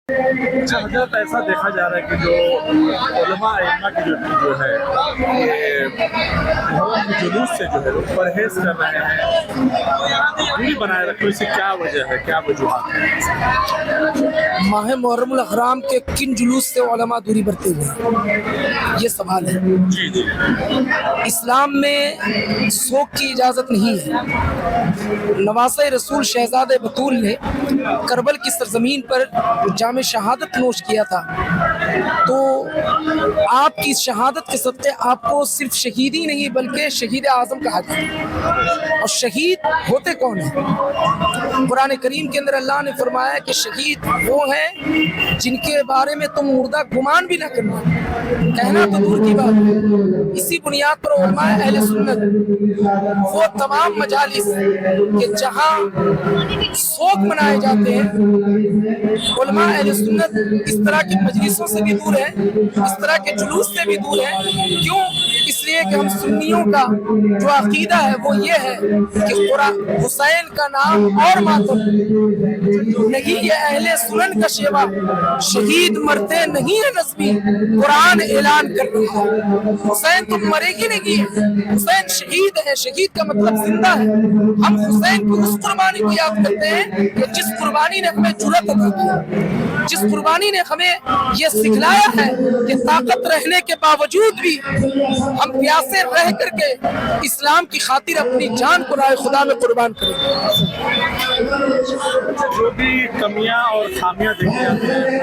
اچھا حضرت، ایسا دیکھا جا رہا ہے کہ جو علماء ائمہ کی جو ہے یہ محرم کے جلوس سے جو ہے وہ پرہیز کر رہے ہیں، دوری بنائے رکھو، اس سے کیا وجہ ہے، کیا وجوہات ہیں؟ ماہ محرم الحرام کے کن جلوس سے علماء دوری برتے ہوئے ہیں، یہ سوال ہے۔ جی جی اسلام میں سوگ کی اجازت نہیں ہے۔ نواسۂ رسول شہزادہ بطول نے کربل کی سرزمین پر جام شہادت نوش کیا تھا، تو آپ کی شہادت کے صدقے آپ کو صرف شہید ہی نہیں بلکہ شہید اعظم کہا جاتا ہے۔ اور شہید ہوتے کون ہیں؟ قرآن کریم کے اندر اللہ نے فرمایا کہ شہید وہ ہیں جن کے بارے میں تم مردہ گمان بھی نہ کرنا، کہنا تو دور کی بات ہے۔ اسی بنیاد پر علماء اہل سنت وہ تمام مجالس کہ جہاں سوگ منائے جاتے ہیں، علماء اہل سنت اس طرح کی مجلسوں سے بھی دور ہے، اس طرح کے جلوس سے بھی دور ہے۔ کیوں؟ اس لیے کہ ہم سنیوں کا جو عقیدہ ہے وہ یہ ہے کہ حسین کا نام اور ماتم نہیں، یہ اہل سنن کا شیوا، شہید مرتے نہیں ہے نسبی، قرآن اعلان کر رہا ہے حسین تم مرے گی نہیں، حسین شہید ہے، شہید کا مطلب زندہ ہے۔ ہم حسین کی اس قربانی کو یاد کرتے ہیں کہ جس قربانی نے ہمیں جرأت عطا کی، جس قربانی نے ہمیں یہ سکھلایا ہے کہ طاقت رہنے کے باوجود بھی ہم پیاسے رہ کر کے اسلام کی خاطر اپنی جان کو راہ خدا میں قربان کریں۔ جو بھی کمیاں اور خامیاں دیکھی جاتی ہیں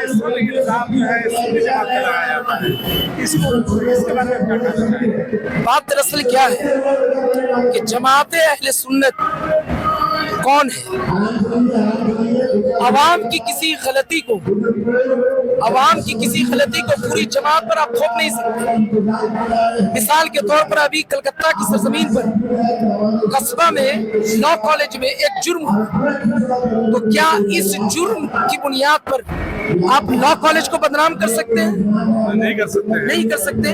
اس پر الزام جو ہے سنی جماعت پہ لگایا جاتا ہے، اس کے بارے میں کیا کہنا چاہیں گے؟ بات دراصل کیا ہے کہ جماعت اہل سنت کون ہے؟ عوام کی کسی غلطی کو پوری جماعت پر آپ تھوپ نہیں سکتے۔ مثال کے طور پر ابھی کلکتہ کی سرزمین پر قصبہ میں لا کالج میں ایک جرم ہوا، تو کیا اس جرم کی بنیاد پر آپ لا کالج کو بدنام کر سکتے ہیں؟ نہیں کر سکتے۔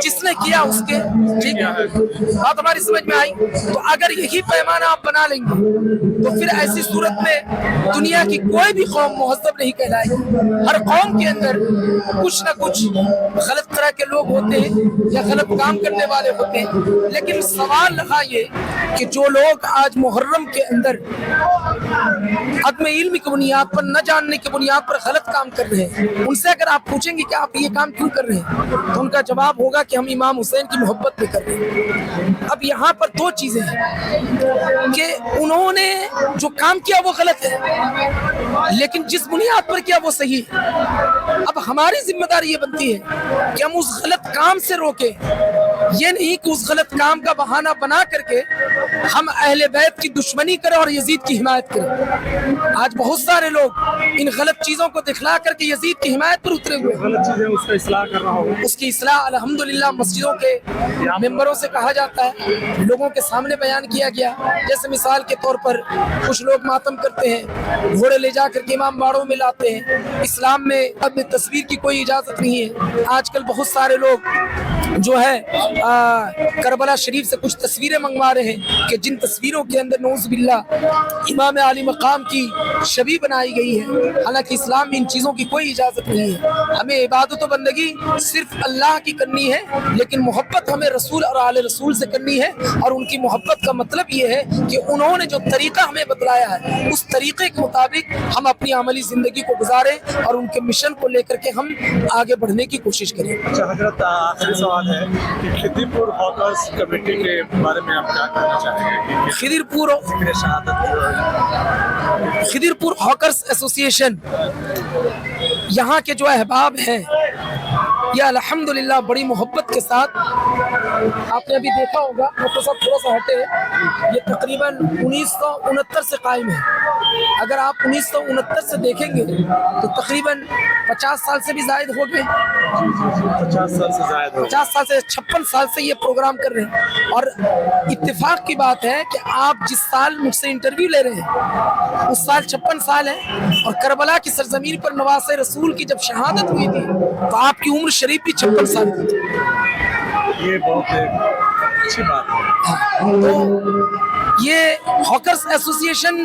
جس نے کیا اس کے ٹھیک ہے، بات ہماری سمجھ میں آئی۔ تو اگر یہی پیمانہ آپ بنا لیں گے تو پھر ایسی صورت میں دنیا کی کوئی بھی قوم مہذب نہیں کہلائے گی۔ ہر قوم کے اندر کچھ نہ کچھ غلط طرح کے لوگ ہوتے ہیں یا غلط کام کرنے والے ہوتے ہیں، لیکن سوال رہا یہ کہ جو لوگ آج محرم کے اندر عدم علم کی بنیاد پر، نہ جاننے کی بنیاد پر غلط کام کر رہے ہیں، ان سے اگر آپ پوچھیں گے کہ آپ یہ کام کیوں کر رہے ہیں تو ان کا جواب ہوگا کہ ہم امام حسین کی محبت پہ کر رہے ہیں۔ اب یہاں پر دو چیزیں ہیں کہ انہوں نے جو کام کیا وہ غلط ہے، لیکن جس بنیاد پر کیا وہ صحیح ہے۔ اب ہماری ذمہ داری یہ بنتی ہے کہ ہم اس غلط کام سے روکیں، یہ نہیں کہ اس غلط کام کا بہانہ بنا کر کے ہم اہل بیت کی دشمنی کریں اور یزید کی حمایت کریں۔ آج بہت سارے لوگ ان غلط چیزوں کو دکھلا کر کے یزید کی حمایت پر اترے ہوئے ہیں۔ غلط چیزیں اس کا اصلاح کر رہا ہوگا، اس کی اصلاح الحمدللہ مسجدوں کے ممبروں سے کہا جاتا ہے، لوگوں کے سامنے بیان کیا گیا۔ جیسے مثال کے طور پر کچھ لوگ ماتم کرتے ہیں، گھوڑے لے جا کر کے امام باڑوں میں لاتے ہیں۔ اسلام میں اب تصویر کی کوئی اجازت نہیں ہے۔ آج کل بہت سارے لوگ جو ہے کربلا شریف سے کچھ تصویریں منگوا رہے ہیں کہ جن تصویروں کے اندر نعوذ باللہ امام علی مقام کی شبیہ بنائی گئی ہے، حالانکہ اسلام میں ان چیزوں کی کوئی اجازت نہیں ہے۔ ہمیں عبادت و بندگی صرف اللہ کی کرنی ہے، لیکن محبت ہمیں رسول اور آل رسول سے کرنی ہے، اور ان کی محبت کا مطلب یہ ہے کہ انہوں نے جو طریقہ ہمیں بتلایا ہے اس طریقے کے مطابق ہم اپنی عملی زندگی کو گزاریں اور ان کے مشن کو لے کر کے ہم آگے بڑھنے کی کوشش کریں۔ اچھا حضرت، آخری سوال ہے کہ خدر پور ہاکرز کمیٹی کے بارے میں آپ کیا کہنا چاہیں گے؟ خدر پور ہاکرز ایسوسی ایشن یہاں کے جو احباب ہیں یہ الحمدللہ بڑی محبت کے ساتھ، آپ نے ابھی دیکھا ہوگا مختصر تھوڑا سا ہٹے، یہ تقریباً 1969 سے قائم ہے۔ اگر آپ 1969 سے دیکھیں گے تو تقریباً 50 سال سے بھی زائد ہو گئے، 50 سال سے زائد ہو، 50 سال سے 56 سال سے یہ پروگرام کر رہے ہیں۔ اور اتفاق کی بات ہے کہ آپ جس سال مجھ سے انٹرویو لے رہے ہیں اس سال 56 سال ہے، اور کربلا کی سرزمین پر نواسۂ رسول کی جب شہادت ہوئی تھی تو آپ کی عمر شریف بھی 56 سال تھی۔ یہ بہت اچھی بات ہے۔ تو یہ ہاکرز ایسوسی ایشن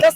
10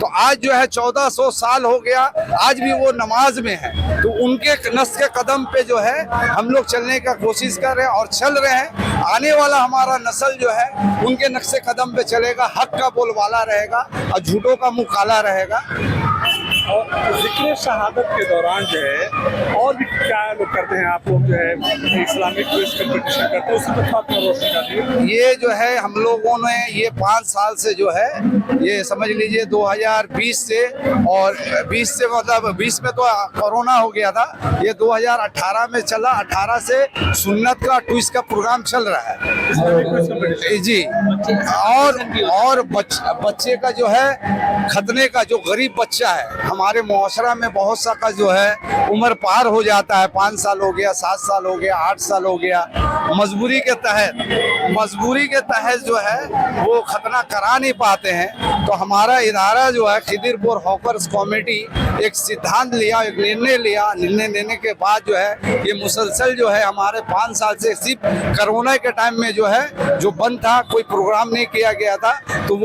تو آج جو ہے 1400 سال ہو گیا، آج بھی وہ نماز میں ہے. تو ان کے نقش کے قدم پہ جو ہے ہم لوگ چلنے کا کوشش کر رہے ہیں اور چل رہے ہیں. آنے والا ہمارا نسل جو ہے ان کے نقش قدم پہ چلے گا، حق کا بول والا رہے گا اور جھوٹوں کا منہ کالا رہے گا. اور ذکر شہادت کے دوران جو ہے اور بھی کیا لوگ کرتے ہیں؟ آپ لوگ جو ہے اسلامک کوئز کمپٹیشن کرتے ہیں، اس میں خاتمہ روشنی کرتی ہے. یہ جو ہے ہم لوگوں نے یہ 5 سال سے جو ہے یہ سمجھ لیجئے 2020 سے اور 20 سے مطلب 20 میں تو کورونا ہو گیا تھا، یہ 2018 میں چلا. 18 سے سنت کا ٹوئز کا پروگرام چل رہا ہے جی. اور بچے کا جو ہے ختنے کا جو غریب بچہ ہے ہمارے معاشرہ میں بہت سا کا جو ہے عمر پار ہو جاتا ہے، 5 سال ہو گیا، 7 سال ہو گیا، 8 سال ہو گیا، مجبوری کے تحت جو ہے وہ ختنہ کرا نہیں پاتے ہیں. تو ہمارا ادارہ جو ہے خدیر پور ہاکرز کمیٹی ایک سدھانت لیا، ایک نرنے لیا. نرنے لینے کے بعد جو ہے یہ مسلسل جو ہے ہمارے 5 سال سے صرف کرونا کے ٹائم میں جو ہے جو بند تھا، کوئی پروگرام نہیں کیا گیا تھا، تو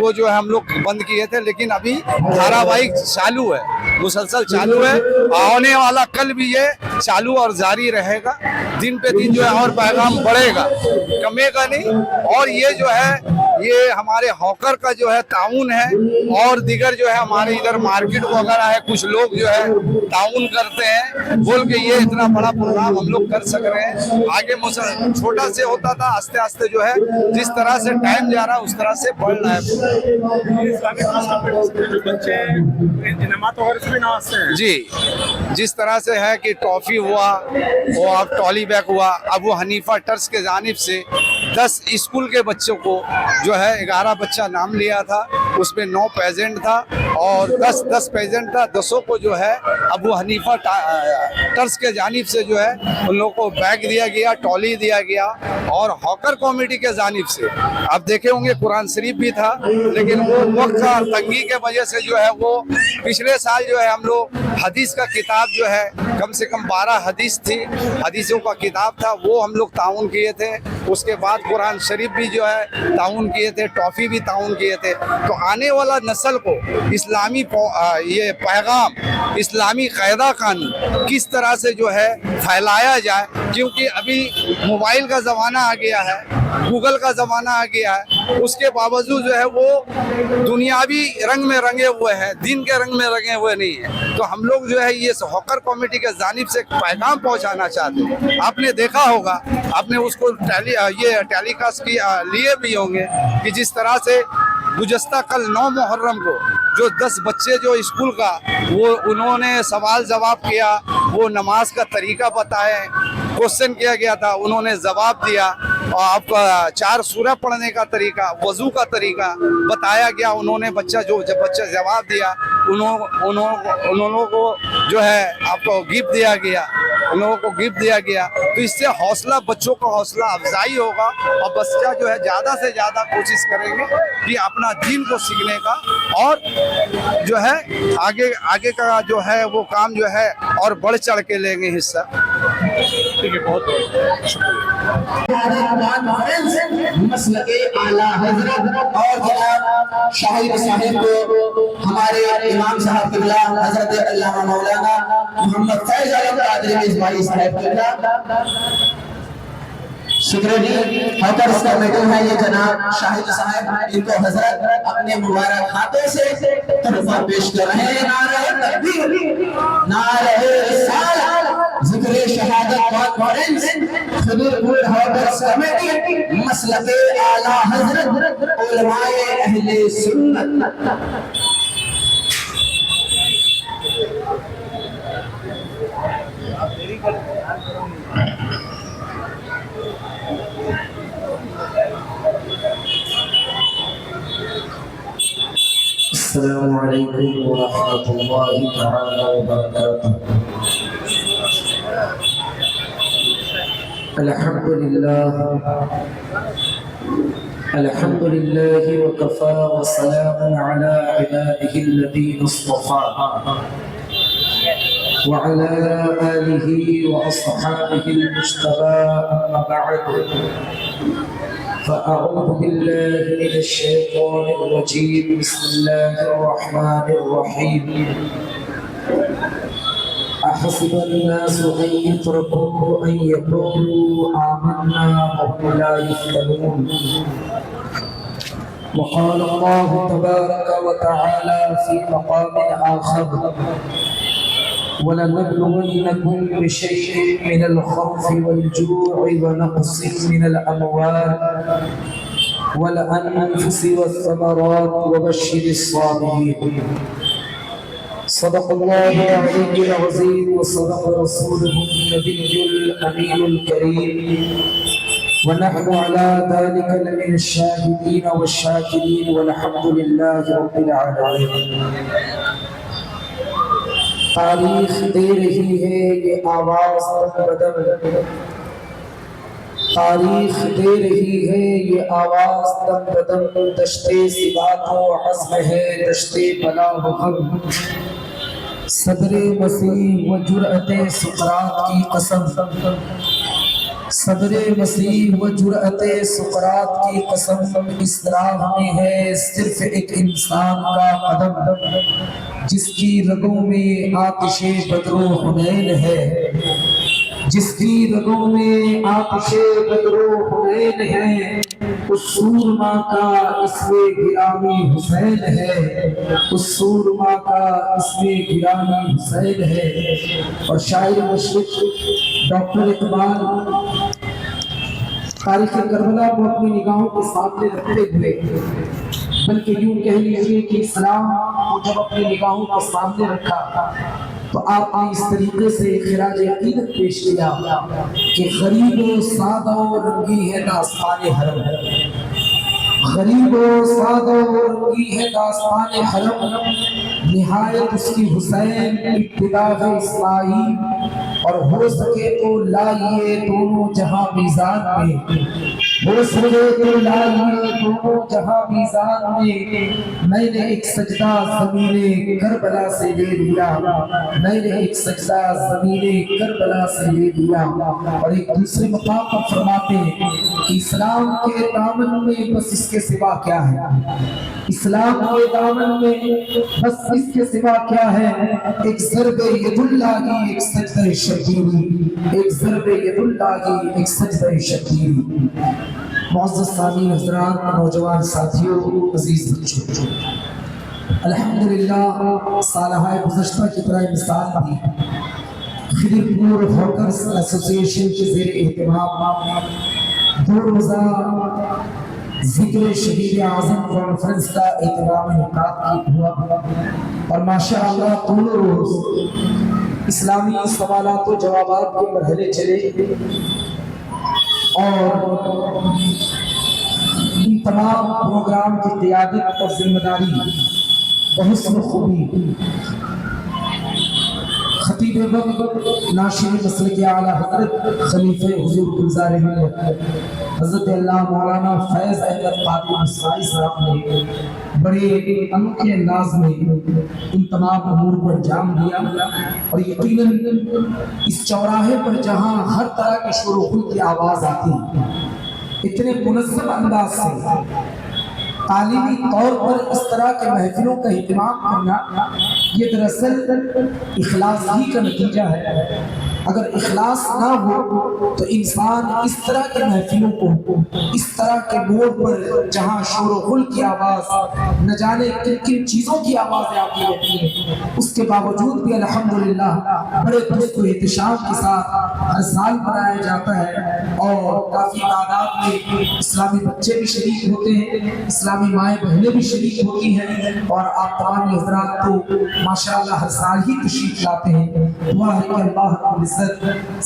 وہ جو ہے ہم لوگ بند کیے تھے. لیکن ابھی دھاراواہک چالو ہے، مسلسل چالو ہے. آنے والا کل بھی یہ چالو اور جاری رہے گا. دن پہ دن جو ہے اور پیغام بڑھے گا، کمے گا نہیں. اور یہ جو ہے یہ ہمارے ہاکر کا جو ہے تعاون ہے اور دیگر جو ہے ہمارے ادھر مارکیٹ وغیرہ ہے، کچھ لوگ جو ہے تعاون کرتے ہیں بول کے یہ اتنا بڑا پروگرام ہم لوگ کر سک رہے ہیں. آگے چھوٹا سے ہوتا تھا، آستے آستے جو ہے جس طرح سے ٹائم جا رہا ہے اس طرح سے بڑھ رہا ہے. اسلامک کوئز کمپٹیشن جو بچے انعامات وغیرہ سے بھی نوازتے ہیں جی. جس طرح سے ہے کہ ٹرافی ہوا، وہ اب ٹرالی بیگ ہوا. ابو حنیفہ ٹرسٹ کے جانب سے 10 اسکول کے بچوں کو جو ہے 11 بچہ نام لیا تھا، اس میں 9 پیجنٹ تھا اور 10 پیجنٹ تھا. 10 کو جو ہے ابو حنیفہ ٹرسٹ کے جانب سے جو ہے ان لوگوں کو بیگ دیا گیا، ٹرالی دیا گیا. اور ہاکر کمیٹی کے جانب سے آپ دیکھے ہوں گے قرآن شریف بھی تھا، لیکن وہ وقت کا تنگی کے وجہ سے جو ہے وہ پچھلے سال جو ہے ہم لوگ حدیث کا کتاب جو ہے کم سے کم 12 حدیث تھی، حدیثوں کا کتاب تھا، وہ ہم لوگ تعاون کیے تھے. اس کے بعد قرآن شریف بھی جو ہے تعاون کیے تھے، ٹرافی بھی تعاون کیے تھے. تو آنے والا نسل کو اسلامی یہ پیغام، اسلامی قاعدہ قانون کس طرح سے جو ہے پھیلایا جائے، کیونکہ ابھی موبائل کا زمانہ آ گیا ہے، گوگل کا زمانہ آ گیا ہے. اس کے باوجود جو ہے وہ دنیاوی رنگ میں رنگے ہوئے ہیں، دین کے رنگ میں رنگے ہوئے نہیں ہیں. تو ہم لوگ جو ہے یہ ہاکر کمیٹی کے جانب سے پیغام پہنچانا چاہتے ہیں. آپ نے دیکھا ہوگا، آپ نے اس کو ٹیلی کاسٹ لیے بھی ہوں گے کہ جس طرح سے گزشتہ کل 9 محرم کو جو 10 بچے جو اسکول کا وہ انہوں نے سوال جواب کیا، وہ نماز کا طریقہ بتائے، کوشچن کیا گیا تھا، انہوں نے جواب دیا. اور آپ کا 4 سورہ پڑھنے کا طریقہ، وضو کا طریقہ بتایا گیا. انہوں نے بچہ جواب دیا، انہوں کو جو ہے آپ کو گفٹ دیا گیا، ان لوگوں کو گفٹ دیا گیا. تو اس سے حوصلہ، بچوں کا حوصلہ افزائی ہوگا اور بچہ جو ہے زیادہ سے زیادہ کوشش کریں گے کہ اپنا دین کو سیکھنے کا اور جو ہے آگے کا جو ہے وہ کام جو ہے اور بڑھ چڑھ کے لیں گے حصہ. ٹھیک ہے، بہت بہت شکریہ. مسلک اعلیٰ حضرت اور جناب شاہد صاحب کو ہمارے امام صاحب قبلہ حضرت علامہ مولانا محمد فیض عالم قادری مصباحی صاحب قبلہ سیکریٹری ہاکرز کمیٹی ہے یہ جناب شاہد صاحب، ان کو حضرت اپنے مبارک ہاتھوں سے تحفہ پیش کر رہے ہیں. نعرہ تکبیر، نعرہ رسالت، ذکر شہادت کانفرنس، خدیر پور ہاکرز کمیٹی، مسلک اعلیٰ حضرت، علماء اہل سنت. السلام علیکم ورحمۃ اللہ تعالی وبرکاتہ. الحمد للہ وکفى وسلام على عباده الذین اصطفى وعلى آله وأصحابه المجتبى. أما بعد فأعوذ بالله من الشيطان الرجيم بسم الله الرحمن الرحيم أحسب الناس أن يتركوا أن يقولوا آمنا وهم لا يفتنون وقال الله تبارك وتعالى في مقام آخر وَلَنَبْلُوَنَّكُمْ بِشَيْءٍ مِّنَ الْخَوْفِ وَالْجُوعِ وَنَقْصٍ مِّنَ الْأَمْوَالِ وَالْأَنفُسِ وَالثَّمَرَاتِ وَبَشِّرِ الصَّابِرِينَ صدق الله العلي العظيم وصدق رسوله النبي الأمين الكريم ونحن على ذلك لمن الشاهدين والشاكرين والحمد لله رب العالمين. تاریخ دے رہی ہے یہ آواز بدل، تاریخ دے رہی ہے یہ آواز دم بدم، دشتے سبات و عزم ہے دشتے بلا و غم. صدر مسیح و جرأت سقراط کی قسم، صدر مسیح و جرأت سقراط کی قسم، اس راہ میں ہے صرف ایک انسان کا قدم، جس کی رگوں میں آتش بدر و حنین ہے، جس کی رگوں میں آتش بدر و حنین ہے، اس سورما کا اسم گرامی حسین ہے، اس سورما کا اسم گرامی حسین ہے. اور شاعر مشرق ڈاکٹر اقبال تاریخ کربلا کو اپنی نگاہوں کے سامنے رکھتے ہوئے، بلکہ یوں کہہ لیجیے کہ اسلام کو جب اپنی نگاہوں کے سامنے رکھا تو آپ نے اس طریقے سے خراج عقیدت پیش کیا کہ غریب و سادہ و رنگی ہے داستان حرم، غریب و سادہ و رنگی ہے داستان حرم، نہایت اس کی حسین ابتدا ہے اسماعیل، اور ہو سکے تو لائیے دونوں جہاں میزان میں، ہو سکے تو لائیے دونوں جہاں میزان میں. میں نے ایک سجدہ زمین کربلا سے لے لیا، میں نے ایک سجدہ زمین کربلا سے لے لیا. اور ایک دوسرے مقام پر فرماتے ہیں کہ اسلام کے دامن میں بس اس کے سوا کیا ہے، اسلام کے دامن میں بس اس کے سوا کیا ہے، ایک ضرب ید اللہ کی ایک سجدہ شبیری، ایک ضرب ید اللہ کی ایک سجدہ شبیری. معزز سامعین حضرات، نوجوان ساتھیوں، عزیز بچوں، الحمدللہ سالہ گزشتہ کی طرح مثال بھی خدر پور ہاکرز ایسوسی ایشن کے زیر اہتمام 2 روزہ ذکر شہید اعظم کانفرنس کا اہتمام انعقاد ہوا، اور ماشاءاللہ دونوں روز اسلامی سوالات و جوابات کے مرحلے چلے، اور ان تمام پروگرام کی قیادت اور ذمہ داری بحسن خوبی خطیب وقت ناشر مسلک اعلیٰ حضرت خلیفہ حضور گلزار ملت حضرت اللہ مولانا فیض احمد قادری مصرائی صاحب نے بڑے انوکھے انداز میں ان تمام امور کو انجام دیا. اور یقیناً اس چوراہے پر جہاں ہر طرح کے شور و غل کی آواز آتی ہے، اتنے منظم انداز سے تعلیمی طور پر اس طرح کے محفلوں کا اہتمام کرنا، یہ دراصل اخلاص ہی کا نتیجہ ہے. اگر اخلاص نہ ہو تو انسان اس طرح کے محفلوں کو، اس طرح کے موڑ پر جہاں شور و غل کی آواز، نہ جانے کن کن چیزوں کی آوازیں آتی رہتی ہیں، اس کے باوجود بھی الحمدللہ بڑے درست و احتشام کے ساتھ ہر سال منایا جاتا ہے. اور کافی تعداد میں اسلامی بچے بھی شریک ہوتے ہیں، اسلامی مائیں بہنیں بھی شریک ہوتی ہیں، اور آپ تمام حضرات کو ماشاءاللہ ہر سال ہی تشریف لاتے ہیں. دعا ہے کہ اللہ رب العزت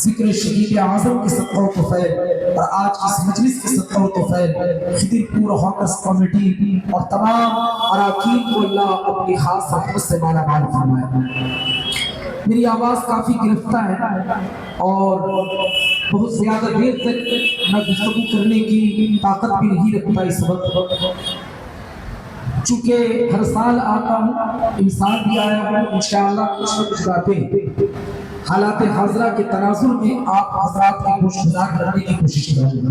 ذکر شہید اعظم کے صدقہ و طفیل اور آج کی اس مجلس کے صدقہ و طفیل خدر پور ہاکرز کمیٹی اور تمام اراکین کو اللہ اپنی خاص رحمت سے مالا مال فرمائے. میری آواز کافی گرفتہ ہے اور بہت زیادہ دیر تک میں گفتگو کرنے کی طاقت بھی نہیں رکھتا اس وقت، چونکہ ہر سال آتا ہوں، انسان بھی آیا ہوں، انشاءاللہ کچھ نہ کچھ باتیں حالات حاضرہ کے تناظر میں آپ حضرات کی گوش گزار کرنے کی کوشش کروں گا.